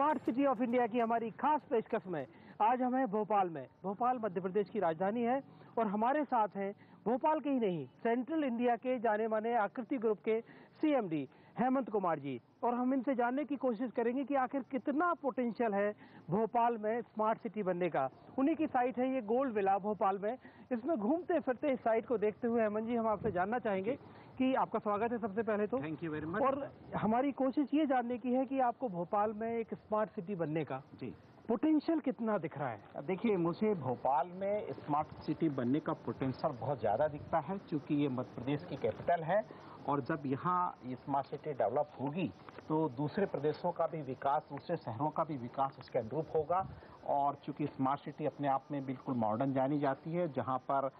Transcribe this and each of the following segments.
Smart city of India की हमारी खास पेशकश में आज हम हैं भोपाल में। भोपाल मध्य प्रदेश की राजधानी है और हमारे साथ हैं भोपाल के ही नहीं, सेंट्रल इंडिया के जाने माने आकृति ग्रुप के सीएमडी हेमंत कुमार जी। और हम इनसे जानने की कोशिश करेंगे कि आखिर कितना पोटेंशियल है भोपाल में स्मार्ट सिटी बनने का। उन्हीं की साइट है ये गोल्ड विला भोपाल में। इसमें घूमते फिरते इस साइट को देखते हुए हेमंत जी, हम आपसे जानना चाहेंगे कि आपका स्वागत है सबसे पहले तो। Thank you very much. और हमारी कोशिश ये जानने की है कि आपको भोपाल में एक स्मार्ट सिटी बनने का जी पोटेंशियल कितना दिख रहा है। देखिए, मुझे भोपाल में स्मार्ट सिटी बनने का पोटेंशियल बहुत ज़्यादा दिखता है, क्योंकि ये मध्य प्रदेश की कैपिटल है और जब यहाँ ये स्मार्ट सिटी डेवलप होगी तो दूसरे प्रदेशों का भी विकास, दूसरे शहरों का भी विकास उसके अनुरूप होगा। और चूंकि स्मार्ट सिटी अपने आप में बिल्कुल मॉडर्न जानी जाती है, जहाँ पर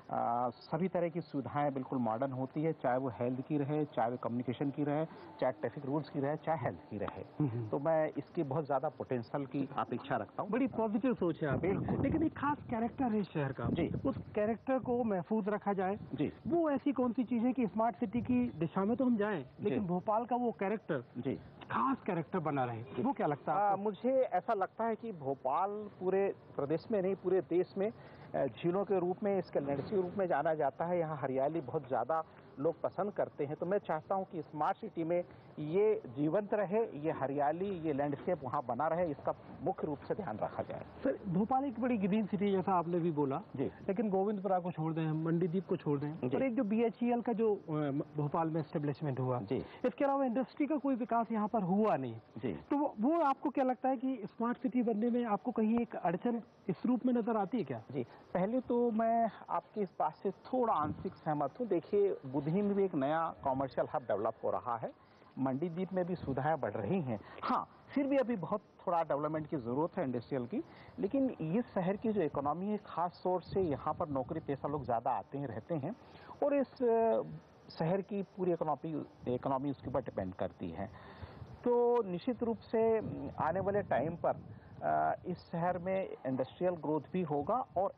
सभी तरह की सुविधाएं बिल्कुल मॉडर्न होती है, चाहे वो हेल्थ की रहे, चाहे वो कम्युनिकेशन की रहे, चाहे ट्रैफिक रूल्स की रहे, चाहे हेल्थ की रहे। तो मैं इसकी बहुत ज़्यादा पोटेंशियल की अपेक्षा रखता हूँ। बड़ी पॉजिटिव सोच है आपकी। बिल्कुल। लेकिन एक खास कैरेक्टर है इस शहर का जी। उस कैरेक्टर को महफूज रखा जाए। जी। वो ऐसी कौन सी चीज है कि स्मार्ट सिटी की दिशा में तो हम जाएं, लेकिन भोपाल का वो कैरेक्टर, जी, खास कैरेक्टर बना रहे, वो क्या लगता है? मुझे ऐसा लगता है कि भोपाल पूरे प्रदेश में नहीं, पूरे देश में झीलों के रूप में, इसके लैंडस्केप रूप में जाना जाता है। यहाँ हरियाली बहुत ज़्यादा लोग पसंद करते हैं। तो मैं चाहता हूँ कि स्मार्ट सिटी में ये जीवंत रहे, ये हरियाली, ये लैंडस्केप वहाँ बना रहे, इसका मुख्य रूप से ध्यान रखा जाए। सर, भोपाल एक बड़ी ग्रीन सिटी जैसा आपने भी बोला जी, लेकिन गोविंदपुरा को छोड़ दें, मंडीदीप को छोड़ दें, और एक जो BHEL का जो भोपाल में एस्टेब्लिशमेंट हुआ, जी, इसके अलावा इंडस्ट्री का कोई विकास यहाँ पर हुआ नहीं। जी, तो वो आपको क्या लगता है कि स्मार्ट सिटी बनने में आपको कहीं एक अड़चन इस रूप में नजर आती है क्या? जी, पहले तो मैं आपकी इस बात से थोड़ा आंशिक सहमत हूँ। देखिए, बुधनी में भी एक नया कॉमर्शियल हब डेवलप हो रहा है, मंडीदीप में भी सुविधाएं बढ़ रही हैं। हाँ, फिर भी अभी बहुत थोड़ा डेवलपमेंट की ज़रूरत है इंडस्ट्रियल की। लेकिन इस शहर की जो इकोनॉमी है, खास तौर से यहाँ पर नौकरी पेशा लोग ज़्यादा आते हैं, रहते हैं, और इस शहर की पूरी इकोनॉमी उसके ऊपर डिपेंड करती है। तो निश्चित रूप से आने वाले टाइम पर इस शहर में इंडस्ट्रियल ग्रोथ भी होगा और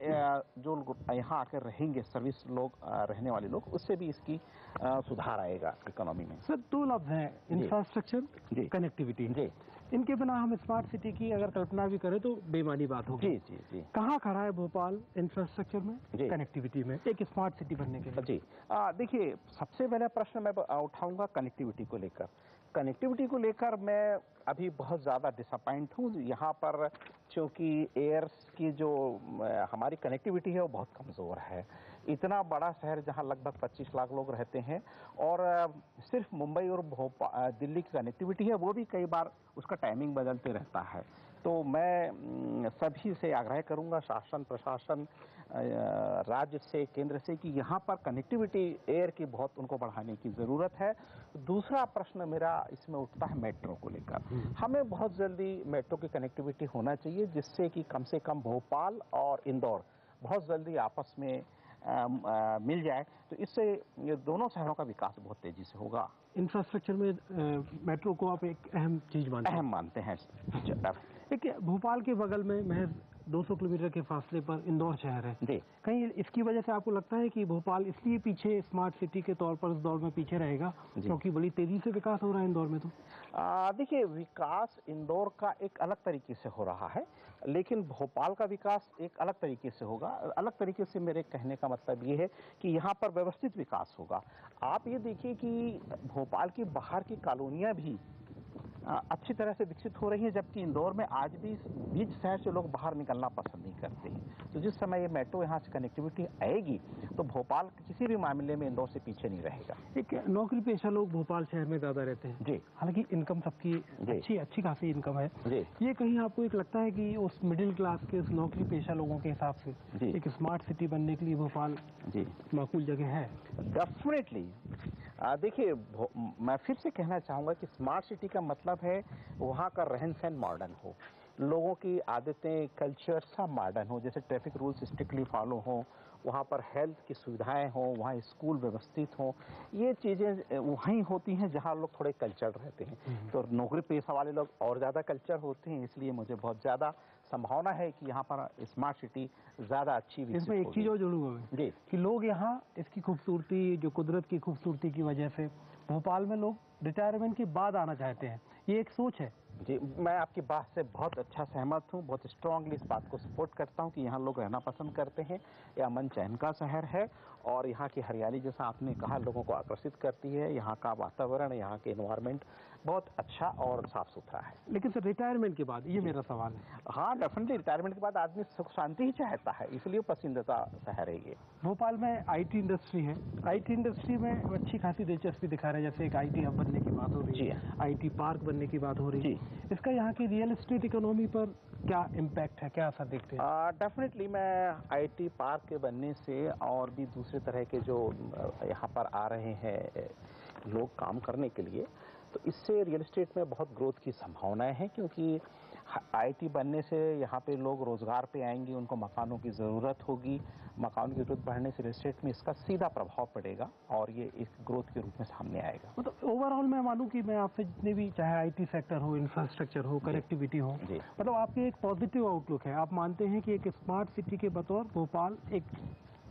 जो यहाँ आकर रहेंगे सर्विस लोग, रहने वाले लोग, उससे भी इसकी सुधार आएगा इकोनॉमी में। सर, दो लफ्ज हैं, इंफ्रास्ट्रक्चर, कनेक्टिविटी। जी, इनके बिना हम स्मार्ट सिटी की अगर कल्पना भी करें तो बेमानी बात होगी। जी, जी, जी। कहाँ खड़ा है भोपाल इंफ्रास्ट्रक्चर में, कनेक्टिविटी में, एक स्मार्ट सिटी बनने के लिए? जी, देखिए, सबसे पहला प्रश्न मैं उठाऊंगा कनेक्टिविटी को लेकर। कनेक्टिविटी को लेकर मैं अभी बहुत ज़्यादा डिसअपॉइंट हूँ। यहाँ पर क्योंकि एयर्स की जो हमारी कनेक्टिविटी है वो बहुत कमज़ोर है। इतना बड़ा शहर जहाँ लगभग 25 लाख लोग रहते हैं और सिर्फ मुंबई और दिल्ली की कनेक्टिविटी है, वो भी कई बार उसका टाइमिंग बदलते रहता है। तो मैं सभी से आग्रह करूंगा, शासन, प्रशासन, राज्य से, केंद्र से, कि यहाँ पर कनेक्टिविटी एयर की बहुत उनको बढ़ाने की ज़रूरत है। दूसरा प्रश्न मेरा इसमें उठता है मेट्रो को लेकर। हमें बहुत जल्दी मेट्रो की कनेक्टिविटी होना चाहिए, जिससे कि कम से कम भोपाल और इंदौर बहुत जल्दी आपस में मिल जाए। तो इससे ये दोनों शहरों का विकास बहुत तेजी से होगा। इंफ्रास्ट्रक्चर में मेट्रो को आप एक अहम चीज मानते हैं? एक भोपाल के बगल में महज 200 किलोमीटर के फासले पर इंदौर शहर है जी। कहीं इसकी वजह से आपको लगता है कि भोपाल इसलिए पीछे स्मार्ट सिटी के तौर पर इस दौर में पीछे रहेगा क्योंकि बड़ी तेजी से विकास हो रहा है इंदौर में? तो देखिए, विकास इंदौर का एक अलग तरीके से हो रहा है, लेकिन भोपाल का विकास एक अलग तरीके से होगा। अलग तरीके से मेरे कहने का मतलब ये है कि यहाँ पर व्यवस्थित विकास होगा। आप ये देखिए कि भोपाल की बाहर की कॉलोनियाँ भी अच्छी तरह से विकसित हो रही है, जबकि इंदौर में आज भी बीच शहर से लोग बाहर निकलना पसंद नहीं करते हैं। तो जिस समय ये मेट्रो यहाँ से कनेक्टिविटी आएगी तो भोपाल किसी भी मामले में इंदौर से पीछे नहीं रहेगा। एक नौकरी पेशा लोग भोपाल शहर में ज्यादा रहते हैं जी, हालांकि इनकम सबकी अच्छी खासी इनकम है जी। ये कहीं आपको एक लगता है कि उस मिडिल क्लास के, उस नौकरी पेशा लोगों के हिसाब से एक स्मार्ट सिटी बनने के लिए भोपाल माकूल जगह है? डेफिनेटली। देखिए, मैं फिर से कहना चाहूँगा कि स्मार्ट सिटी का मतलब है वहाँ का रहन सहन मॉडर्न हो, लोगों की आदतें, कल्चर सब मॉडर्न हो, जैसे ट्रैफिक रूल्स स्ट्रिक्टली फॉलो हों, वहाँ पर हेल्थ की सुविधाएं हों, वहाँ स्कूल व्यवस्थित हों। ये चीज़ें वहीं होती हैं जहाँ लोग थोड़े कल्चर रहते हैं। तो नौकरी पेशा वाले लोग और ज़्यादा कल्चर होते हैं, इसलिए मुझे बहुत ज़्यादा संभावना है कि यहाँ पर स्मार्ट सिटी ज़्यादा अच्छी विकसित इसमें एक चीज़ और जोड़ूंगा मैं जी, कि लोग यहाँ इसकी खूबसूरती, जो कुदरत की खूबसूरती की वजह से भोपाल में लोग रिटायरमेंट के बाद आना चाहते हैं। ये एक सोच है जी, मैं आपकी बात से बहुत अच्छा सहमत हूँ, बहुत स्ट्रांगली इस बात को सपोर्ट करता हूँ कि यहाँ लोग रहना पसंद करते हैं। यह अमन चैन का शहर है और यहाँ की हरियाली, जैसा आपने कहा, लोगों को आकर्षित करती है। यहाँ का वातावरण, यहाँ के एनवायरनमेंट बहुत अच्छा और साफ सुथरा है। लेकिन सर रिटायरमेंट के बाद, ये मेरा सवाल है। हाँ, डेफिनेटली रिटायरमेंट के बाद आदमी सुख शांति ही चाहता है, इसलिए पसंदीदा शहर है ये। भोपाल में आईटी इंडस्ट्री है, आईटी इंडस्ट्री में अच्छी खासी दिलचस्पी दिखा रहे हैं, जैसे एक आईटी हब बनने की बात हो रही है, आईटी पार्क बनने की बात हो रही है। इसका यहाँ की रियल एस्टेट इकोनॉमी पर क्या इम्पैक्ट है, क्या असर देखते हैं? डेफिनेटली मैं आईटी पार्क के बनने से और भी दूसरे तरह के जो यहाँ पर आ रहे हैं लोग काम करने के लिए, तो इससे रियल एस्टेट में बहुत ग्रोथ की संभावनाएं हैं, क्योंकि आईटी बनने से यहाँ पे लोग रोजगार पे आएंगे, उनको मकानों की ज़रूरत होगी। मकानों की ज़रूरत बढ़ने से रियल एस्टेट में इसका सीधा प्रभाव पड़ेगा और ये एक ग्रोथ के रूप में सामने आएगा। मतलब ओवरऑल मैं मानूं कि मैं आपसे जितने भी, चाहे आईटी सेक्टर हो, इंफ्रास्ट्रक्चर हो, कनेक्टिविटी हो, मतलब आपके एक पॉजिटिव आउटलुक है। आप मानते हैं कि एक स्मार्ट सिटी के बतौर भोपाल एक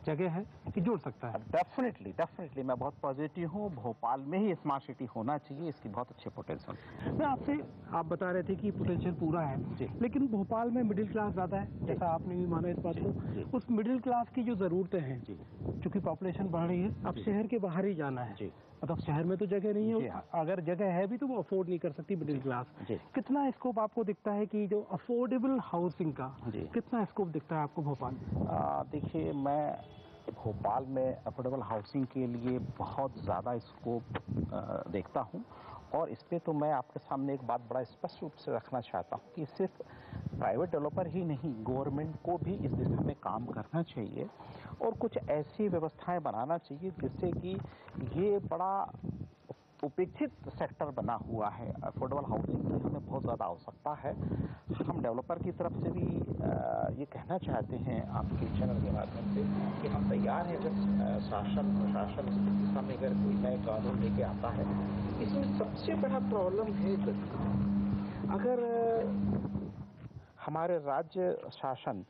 जगह है कि जोड़ सकता है। डेफिनेटली मैं बहुत पॉजिटिव हूँ। भोपाल में ही स्मार्ट सिटी होना चाहिए, इसकी बहुत अच्छे पोटेंशियल। मैं आपसे, आप बता रहे थे कि पोटेंशियल पूरा है, लेकिन भोपाल में मिडिल क्लास ज़्यादा है, जैसा आपने भी माना इस बात को। उस मिडिल क्लास की जो ज़रूरतें हैं, चूंकि पॉपुलेशन बढ़ रही है, अब शहर के बाहर ही जाना है, मतलब शहर में तो जगह नहीं है, अगर जगह है भी तो वो अफोर्ड नहीं कर सकती मिडिल क्लास। कितना स्कोप आपको दिखता है कि जो अफोर्डेबल हाउसिंग का कितना स्कोप दिखता है आपको भोपाल? देखिए, मैं भोपाल में अफोर्डेबल हाउसिंग के लिए बहुत ज़्यादा स्कोप देखता हूँ, और इस पर तो मैं आपके सामने एक बात बड़ा स्पष्ट रूप से रखना चाहता हूँ कि सिर्फ प्राइवेट डेवलपर ही नहीं, गवर्नमेंट को भी इस दिशा में काम करना चाहिए और कुछ ऐसी व्यवस्थाएं बनाना चाहिए जिससे कि ये बड़ा उपेक्षित सेक्टर बना हुआ है। अफोर्डेबल हाउसिंग की हमें बहुत ज़्यादा आवश्यकता है। हम डेवलपर की तरफ से भी ये कहना चाहते हैं आपके चैनल के माध्यम से कि हम तैयार हैं, जब शासन प्रशासन इस दिशा में अगर कोई नए कानून लेके आता है। इसमें सबसे बड़ा प्रॉब्लम है अगर हमारे राज्य शासन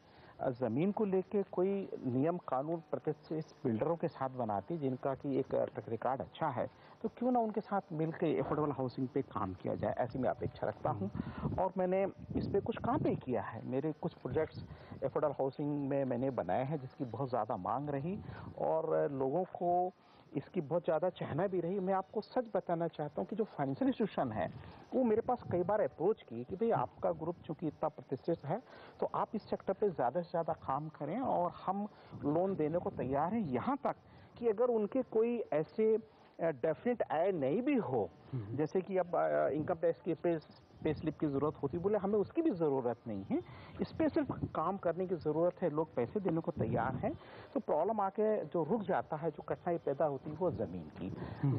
ज़मीन को लेके कोई नियम कानून प्रतिष्ठित बिल्डरों के साथ बनाती, जिनका कि एक ट्रैक रिकॉर्ड अच्छा है, तो क्यों ना उनके साथ मिलकर अफोर्डेबल हाउसिंग पे काम किया जाए, ऐसी मैं अपेक्षा रखता हूं। और मैंने इस पे कुछ काम भी किया है। मेरे कुछ प्रोजेक्ट्स अफोर्डेबल हाउसिंग में मैंने बनाए हैं, जिसकी बहुत ज़्यादा मांग रही और लोगों को इसकी बहुत ज़्यादा चाहना भी रही। मैं आपको सच बताना चाहता हूँ कि जो फाइनेंशियल इंस्टीट्यूशन है वो मेरे पास कई बार अप्रोच की कि भाई आपका ग्रुप चूंकि इतना प्रतिष्ठित है, तो आप इस सेक्टर पे ज़्यादा से ज़्यादा काम करें और हम लोन देने को तैयार हैं। यहाँ तक कि अगर उनके कोई ऐसे डेफिनेट आय नहीं भी हो, जैसे कि अब इनकम टैक्स की पे स्लिप की ज़रूरत होती, बोले हमें उसकी भी ज़रूरत नहीं है, इस पे सिर्फ काम करने की ज़रूरत है, लोग पैसे देने को तैयार हैं। तो प्रॉब्लम आके जो रुक जाता है, जो कठिनाई पैदा होती है, वो ज़मीन की।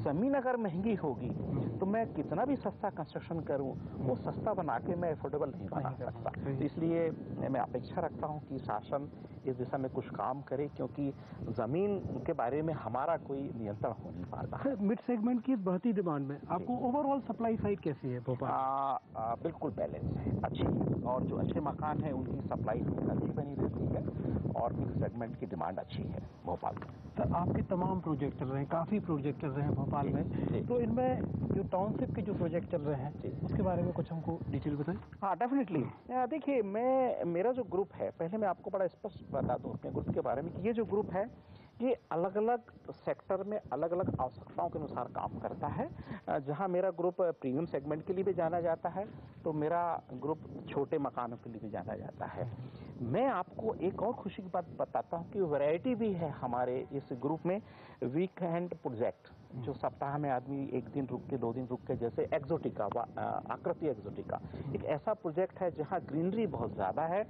ज़मीन अगर महंगी होगी तो मैं कितना भी सस्ता कंस्ट्रक्शन करूं, वो सस्ता बना के मैं अफोर्डेबल नहीं बना सकता। तो इसलिए मैं अपेक्षा रखता हूं कि शासन इस दिशा में कुछ काम करे, क्योंकि ज़मीन के बारे में हमारा कोई नियंत्रण हो नहीं पाता। मिड सेगमेंट की बढ़ती डिमांड में आपको ओवरऑल सप्लाई साइड कैसी है भोपाल? बिल्कुल बैलेंस है, अच्छी है, और जो अच्छे मकान हैं उनकी सप्लाई अच्छी बनी रहती है और मिड सेगमेंट की डिमांड अच्छी है भोपाल में। तो आपके तमाम प्रोजेक्ट चल रहे हैं, काफ़ी प्रोजेक्ट चल रहे हैं भोपाल में, तो इनमें जो टाउनशिप के जो प्रोजेक्ट चल रहे हैं उसके बारे में कुछ हमको डिटेल बताएं। हाँ, डेफिनेटली। देखिए, मेरा जो ग्रुप है, पहले मैं आपको बड़ा स्पष्ट बता दूं अपने ग्रुप के बारे में कि ये जो ग्रुप है ये अलग अलग सेक्टर में अलग अलग आवश्यकताओं के अनुसार काम करता है। जहां मेरा ग्रुप प्रीमियम सेगमेंट के लिए भी जाना जाता है, तो मेरा ग्रुप छोटे मकानों के लिए भी जाना जाता है। मैं आपको एक और खुशी की बात बताता हूं कि वैरायटी भी है हमारे इस ग्रुप में। वीकेंड प्रोजेक्ट, जो सप्ताह में आदमी एक दिन रुक के, 2 दिन रुक के, जैसे एक्सोटिका, आकृति एक्सोटिका, एक ऐसा प्रोजेक्ट है जहां ग्रीनरी बहुत ज़्यादा है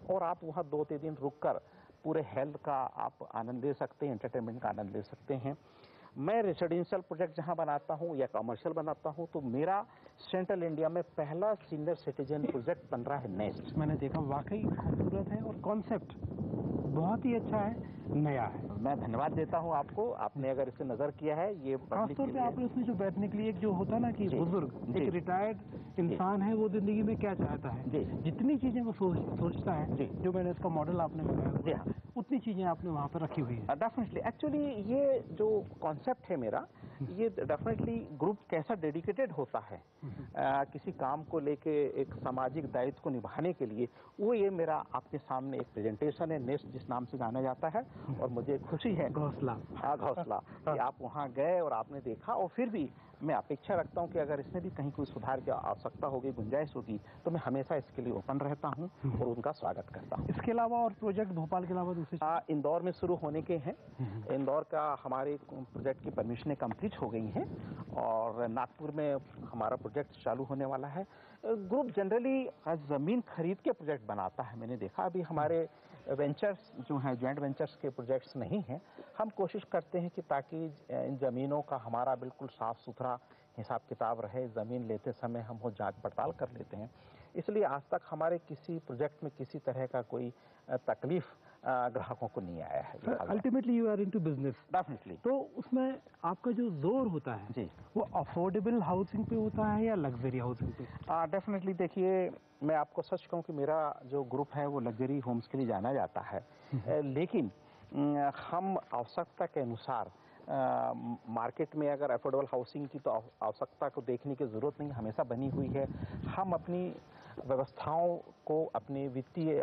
और आप वहां 2-3 दिन रुक कर पूरे हेल्थ का आप आनंद ले सकते हैं, एंटरटेनमेंट का आनंद ले सकते हैं। मैं रेसिडेंशियल प्रोजेक्ट जहां बनाता हूं या कमर्शियल बनाता हूं, तो मेरा सेंट्रल इंडिया में पहला सीनियर सिटीजन प्रोजेक्ट बन रहा है नेस्ट। मैंने देखा, वाकई खूबसूरत है और कॉन्सेप्ट बहुत ही अच्छा है, नया है। मैं धन्यवाद देता हूं आपको, आपने अगर इसे नजर किया है। ये खासतौर पे आपने उसमें जो बैठने के लिए एक जो होता है ना कि बुजुर्ग एक रिटायर्ड इंसान है, वो जिंदगी में क्या चाहता है, जितनी चीजें वो सोचता है, जो मैंने इसका मॉडल आपने बताया, उतनी चीजें आपने वहाँ पर रखी हुई है। डेफिनेटली। एक्चुअली ये जो कॉन्सेप्ट है मेरा, ये डेफिनेटली ग्रुप कैसा डेडिकेटेड होता है किसी काम को लेके एक सामाजिक दायित्व को निभाने के लिए, वो ये मेरा आपके सामने एक प्रेजेंटेशन है, नेस्ट जिस नाम से जाना जाता है। और मुझे खुशी है, घोंसला कि आप वहाँ गए और आपने देखा। और फिर भी मैं अपेक्षा रखता हूँ कि अगर इसमें भी कहीं कोई सुधार की आवश्यकता होगी, गुंजाइश होगी, तो मैं हमेशा इसके लिए ओपन रहता हूँ और उनका स्वागत करता हूँ। इसके अलावा और प्रोजेक्ट भोपाल के अलावा दूसरे इंदौर में शुरू होने के हैं। इंदौर का हमारे प्रोजेक्ट की परमिशनें कंप्लीट हो गई हैं और नागपुर में हमारा प्रोजेक्ट चालू होने वाला है। ग्रुप जनरली ज़मीन खरीद के प्रोजेक्ट बनाता है। मैंने देखा अभी हमारे वेंचर्स जो हैं, जॉइंट वेंचर्स के प्रोजेक्ट्स नहीं हैं। हम कोशिश करते हैं कि ताकि इन ज़मीनों का हमारा बिल्कुल साफ़ सुथरा हिसाब किताब रहे। ज़मीन लेते समय हम वो जांच पड़ताल कर लेते हैं। इसलिए आज तक हमारे किसी प्रोजेक्ट में किसी तरह का कोई तकलीफ ग्राहकों को नहीं आया है। Ultimately you are into business. Definitely. तो उसमें आपका जो जोर होता है जी, वो अफोर्डेबल हाउसिंग पे होता है या लग्जरी हाउसिंग पे? डेफिनेटली। देखिए, मैं आपको सच कहूँ कि मेरा जो ग्रुप है वो लग्जरी होम्स के लिए जाना जाता है। लेकिन हम आवश्यकता के अनुसार मार्केट में अगर अफोर्डेबल हाउसिंग की तो आवश्यकता को देखने की ज़रूरत नहीं, हमेशा बनी हुई है। हम अपनी व्यवस्थाओं को, अपनी वित्तीय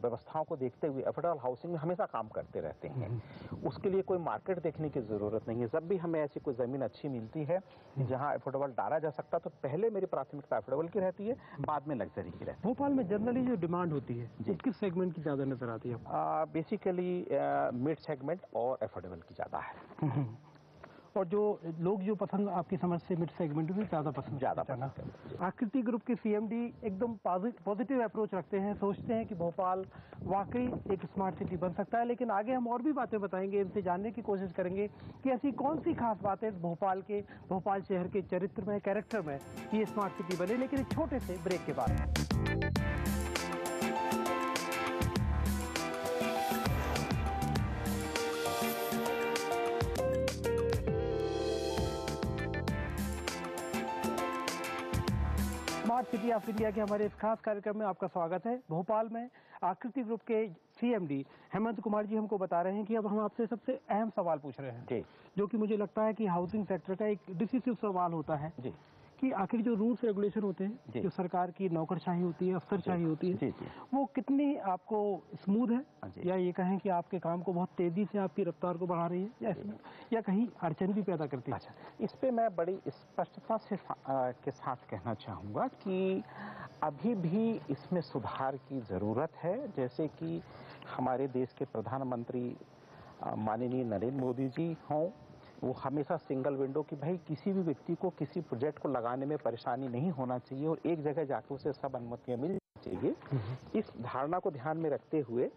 व्यवस्थाओं को देखते हुए अफोर्डेबल हाउसिंग में हमेशा काम करते रहते हैं। उसके लिए कोई मार्केट देखने की ज़रूरत नहीं है। जब भी हमें ऐसी कोई ज़मीन अच्छी मिलती है जहां अफोर्डेबल डाला जा सकता, तो पहले मेरी प्राथमिकता अफोर्डेबल की रहती है, बाद में लग्जरी की रहती है। भोपाल में जनरली जो डिमांड होती है जी, किस सेगमेंट की ज़्यादा नजर आती है? बेसिकली मिड सेगमेंट और अफोर्डेबल की ज़्यादा है। और जो लोग जो पसंद आपकी समझ से मिड सेगमेंट में ज़्यादा पसंद करना। आकृति ग्रुप के सीएमडी एकदम पॉजिटिव अप्रोच रखते हैं, सोचते हैं कि भोपाल वाकई एक स्मार्ट सिटी बन सकता है। लेकिन आगे हम और भी बातें बताएंगे, इनसे जानने की कोशिश करेंगे कि ऐसी कौन सी खास बातें इस भोपाल शहर के चरित्र में, कैरेक्टर में कि ये स्मार्ट सिटी बने। लेकिन एक छोटे से ब्रेक के बाद। स्मार्ट सिटी ऑफ इंडिया के हमारे इस खास कार्यक्रम में आपका स्वागत है। भोपाल में आकृति ग्रुप के सीएमडी हेमंत कुमार जी हमको बता रहे हैं कि अब हम आपसे सबसे अहम सवाल पूछ रहे हैं, जो कि मुझे लगता है कि हाउसिंग सेक्टर का एक डिसिसिव सवाल होता है जी, कि आखिर जो रूल्स रेगुलेशन होते हैं, जो सरकार की नौकरशाही होती है, अफसरशाही होती है, वो कितनी आपको स्मूथ है, या ये कहें कि आपके काम को बहुत तेजी से आपकी रफ्तार को बढ़ा रही है, या कहीं अड़चन भी पैदा करती है? अच्छा, इस पे मैं बड़ी स्पष्टता से के साथ कहना चाहूँगा कि अभी भी इसमें सुधार की ज़रूरत है। जैसे कि हमारे देश के प्रधानमंत्री माननीय नरेंद्र मोदी जी हों, वो हमेशा सिंगल विंडो की, भाई किसी भी व्यक्ति को किसी प्रोजेक्ट को लगाने में परेशानी नहीं होना चाहिए और एक जगह जाकर उसे सब अनुमतियाँ मिल चाहिए। इस धारणा को ध्यान में रखते हुए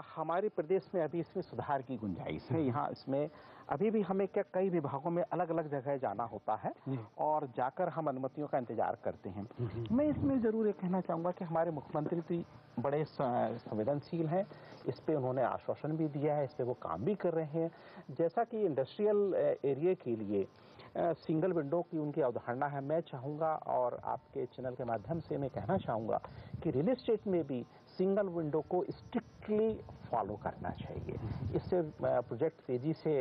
हमारे प्रदेश में अभी इसमें सुधार की गुंजाइश है। यहाँ इसमें अभी भी हमें कई विभागों में अलग अलग जगह जाना होता है और जाकर हम अनुमतियों का इंतजार करते हैं। मैं इसमें जरूर ये कहना चाहूँगा कि हमारे मुख्यमंत्री भी बड़े संवेदनशील हैं। इस पे उन्होंने आश्वासन भी दिया है, इस पे वो काम भी कर रहे हैं। जैसा कि इंडस्ट्रियल एरिया के लिए सिंगल विंडो की उनकी अवधारणा है, मैं चाहूँगा और आपके चैनल के माध्यम से मैं कहना चाहूँगा कि रियल एस्टेट में भी सिंगल विंडो को स्ट्रिक्टली फॉलो करना चाहिए। इससे प्रोजेक्ट तेजी से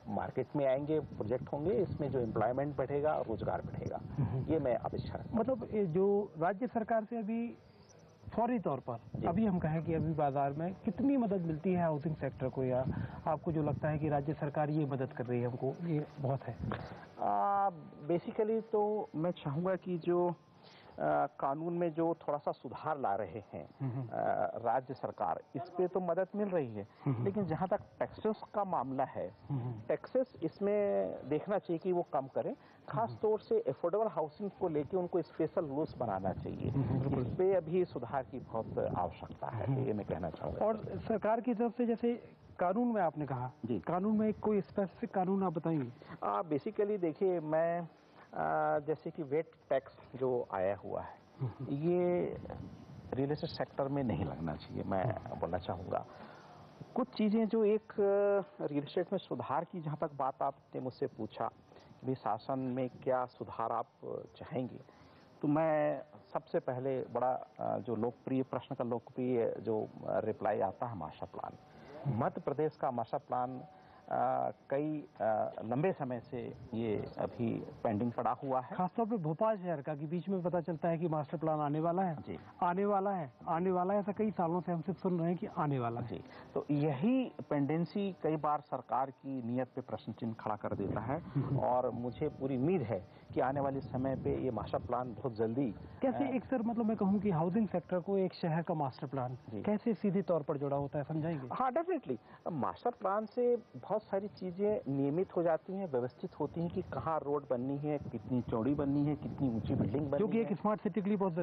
मार्केट में आएंगे, प्रोजेक्ट होंगे, इसमें जो एम्प्लॉयमेंट बढ़ेगा और रोजगार बढ़ेगा, ये मैं अपेक्षा रखता हूं। मतलब जो राज्य सरकार से अभी फौरी तौर पर अभी हम कहें कि अभी बाजार में कितनी मदद मिलती है हाउसिंग सेक्टर को, या आपको जो लगता है कि राज्य सरकार ये मदद कर रही है हमको, ये बहुत है? बेसिकली तो मैं चाहूँगा कि जो कानून में जो थोड़ा सा सुधार ला रहे हैं राज्य सरकार, इस पे तो मदद मिल रही है। लेकिन जहाँ तक टैक्सेस का मामला है, टैक्सेस इसमें देखना चाहिए कि वो कम करें। खास तौर से अफोर्डेबल हाउसिंग को लेके उनको स्पेशल रूल्स बनाना चाहिए। इस पे अभी सुधार की बहुत आवश्यकता है, ये मैं कहना चाहूँगा। और सरकार की तरफ से जैसे कानून में आपने कहा जी, कानून में कोई स्पेसिफिक कानून आप बताएंगे? बेसिकली देखिए, मैं जैसे कि वेट टैक्स जो आया हुआ है, ये रियल एस्टेट सेक्टर में नहीं लगना चाहिए, मैं बोलना चाहूँगा। कुछ चीज़ें जो एक रियल एस्टेट में सुधार की, जहाँ तक बात आपने मुझसे पूछा कि शासन में क्या सुधार आप चाहेंगे, तो मैं सबसे पहले बड़ा जो लोकप्रिय प्रश्न का लोकप्रिय जो रिप्लाई आता है, मास्टर प्लान। मध्य प्रदेश का मास्टर प्लान कई लंबे समय से ये अभी पेंडिंग पड़ा हुआ है। खासतौर पे भोपाल शहर का, कि बीच में पता चलता है कि मास्टर प्लान आने वाला है जी, आने वाला है, ऐसा कई सालों से हम सिर्फ सुन रहे हैं कि आने वाला है। जी, तो यही पेंडेंसी कई बार सरकार की नीयत पे प्रश्न चिन्ह खड़ा कर देता है और मुझे पूरी उम्मीद है कि आने वाले समय पे ये मास्टर प्लान बहुत जल्दी कैसे एक सर, मतलब मैं कहूँ कि हाउसिंग सेक्टर को एक शहर का मास्टर प्लान कैसे सीधे तौर पर जुड़ा होता है, समझाएंगे? हाँ, डेफिनेटली। मास्टर प्लान से बहुत सारी चीजें नियमित हो जाती हैं, व्यवस्थित होती हैं कि कहाँ रोड बननी है, कितनी चौड़ी बननी है, कितनी ऊंची बिल्डिंग बननी है, जो कि एक स्मार्ट सिटी के लिए बहुत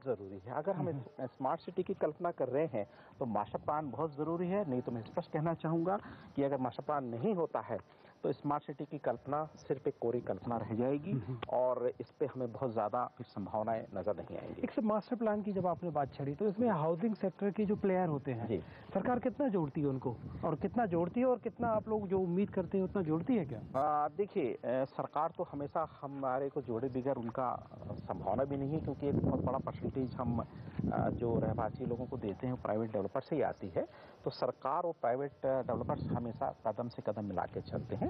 जरूरी है। अगर हम स्मार्ट सिटी की कल्पना कर रहे हैं तो मास्टर प्लान बहुत जरूरी है। नहीं तो मैं स्पष्ट कहना चाहूंगा कि अगर मास्टर प्लान नहीं होता है तो स्मार्ट सिटी की कल्पना सिर्फ एक कोरी कल्पना रह जाएगी और इस पे हमें बहुत ज्यादा संभावनाएं नजर नहीं आएंगी। एक मास्टर प्लान की जब आपने बात छेड़ी तो इसमें हाउसिंग सेक्टर के जो प्लेयर होते हैं, सरकार कितना जोड़ती है उनको, और कितना जोड़ती है, और कितना आप लोग जो उम्मीद करते हैं उतना जोड़ती है क्या? देखिए, सरकार तो हमेशा हमारे को जोड़े बगैर उनका संभावना भी नहीं है, क्योंकि एक बहुत बड़ा परसेंटेज हम जो रहवासी लोगों को देते हैं प्राइवेट डेवलपर से ही आती है। तो सरकार और प्राइवेट डेवलपर्स हमेशा कदम से कदम मिला के चलते हैं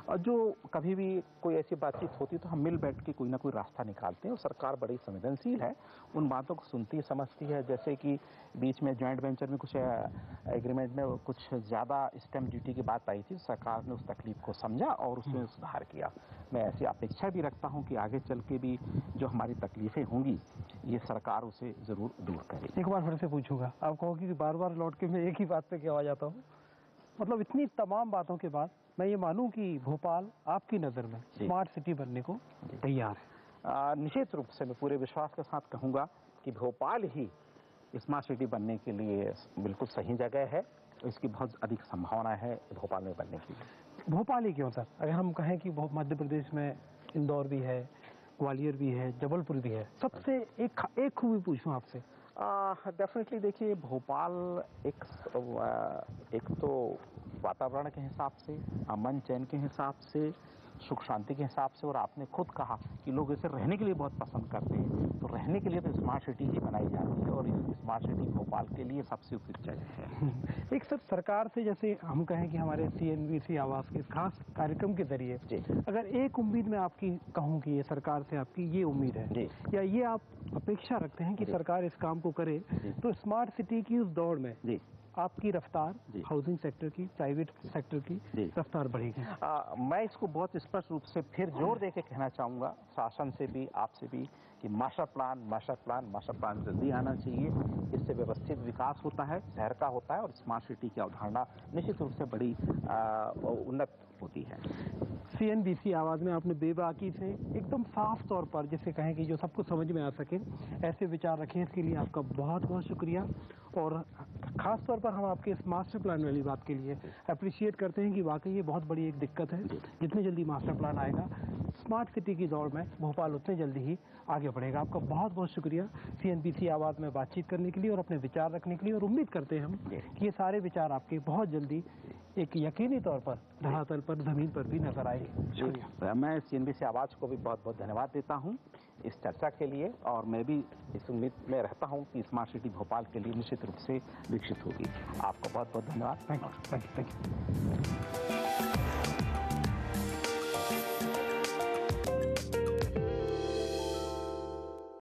और जो कभी भी कोई ऐसी बातचीत होती है तो हम मिल बैठ के कोई ना कोई रास्ता निकालते हैं। और सरकार बड़ी संवेदनशील है, उन बातों को सुनती समझती है। जैसे कि बीच में जॉइंट वेंचर में कुछ एग्रीमेंट में कुछ ज़्यादा स्टैम्प ड्यूटी की बात आई थी, सरकार ने उस तकलीफ को समझा और उसमें सुधार किया। मैं ऐसी अपेक्षा भी रखता हूं कि आगे चल के भी जो हमारी तकलीफें होंगी ये सरकार उसे जरूर दूर करेगी। एक बार फिर से पूछूंगा, आप कहोगे कि बार बार लौट के मैं एक ही बात पे क्यों आ जाता हूँ? मतलब इतनी तमाम बातों के बाद मैं ये मानूं कि भोपाल आपकी नज़र में स्मार्ट सिटी बनने को तैयार है? निश्चित रूप से मैं पूरे विश्वास के साथ कहूँगा कि भोपाल ही स्मार्ट सिटी बनने के लिए बिल्कुल सही जगह है। इसकी बहुत अधिक संभावना है भोपाल में बनने की। भोपाल ही क्यों सर? अगर हम कहें कि मध्य प्रदेश में इंदौर भी है, ग्वालियर भी है, जबलपुर भी है, सबसे एक खूबी पूछूं आपसे। डेफिनेटली देखिए, भोपाल एक तो वातावरण के हिसाब से, अमन चैन के हिसाब से, सुख शांति के हिसाब से, और आपने खुद कहा कि लोग इसे रहने के लिए बहुत पसंद करते हैं, तो रहने के लिए तो स्मार्ट सिटी ही बनाई जाती है और इस स्मार्ट सिटी भोपाल के लिए सबसे उपयुक्त जगह है। एक सर, सरकार से जैसे हम कहें कि हमारे CNBC आवास के खास कार्यक्रम के जरिए अगर एक उम्मीद मैं आपकी कहूँ कि ये सरकार से आपकी ये उम्मीद है या ये आप अपेक्षा रखते हैं कि सरकार इस काम को करे, तो स्मार्ट सिटी की उस दौड़ में आपकी रफ्तार, हाउसिंग सेक्टर की, प्राइवेट सेक्टर की रफ्तार बढ़ेगी? मैं इसको बहुत स्पष्ट रूप से फिर जोर देके कहना चाहूँगा, शासन से भी, आपसे भी, कि मास्टर प्लान जल्दी आना चाहिए। इससे व्यवस्थित विकास होता है, शहर का होता है, और स्मार्ट सिटी की अवधारणा निश्चित रूप से बड़ी उन्नत होती है। CNBC आवाज में आपने बेबाकी से एकदम साफ तौर पर, जिसे कहें कि जो सबको समझ में आ सके, ऐसे विचार रखे। इसके लिए आपका बहुत बहुत शुक्रिया। और खास तौर पर हम आपके इस मास्टर प्लान वाली बात के लिए अप्रिशिएट करते हैं कि वाकई ये बहुत बड़ी एक दिक्कत है। जितनी जल्दी मास्टर प्लान आएगा, स्मार्ट सिटी की दौड़ में भोपाल उतने जल्दी ही आगे बढ़ेगा। आपका बहुत बहुत शुक्रिया CNBC आवाज में बातचीत करने के लिए और अपने विचार रखने के लिए। और उम्मीद करते हैं हम कि ये सारे विचार आपके बहुत जल्दी एक यकीनी तौर पर धरातल पर, जमीन पर भी नजर आएंगे। मैं CNBC आवाज को भी बहुत बहुत धन्यवाद देता हूं इस चर्चा के लिए, और मैं भी इस उम्मीद में रहता हूं कि स्मार्ट सिटी भोपाल के लिए निश्चित रूप से विकसित होगी। आपका बहुत बहुत धन्यवाद। Thank you.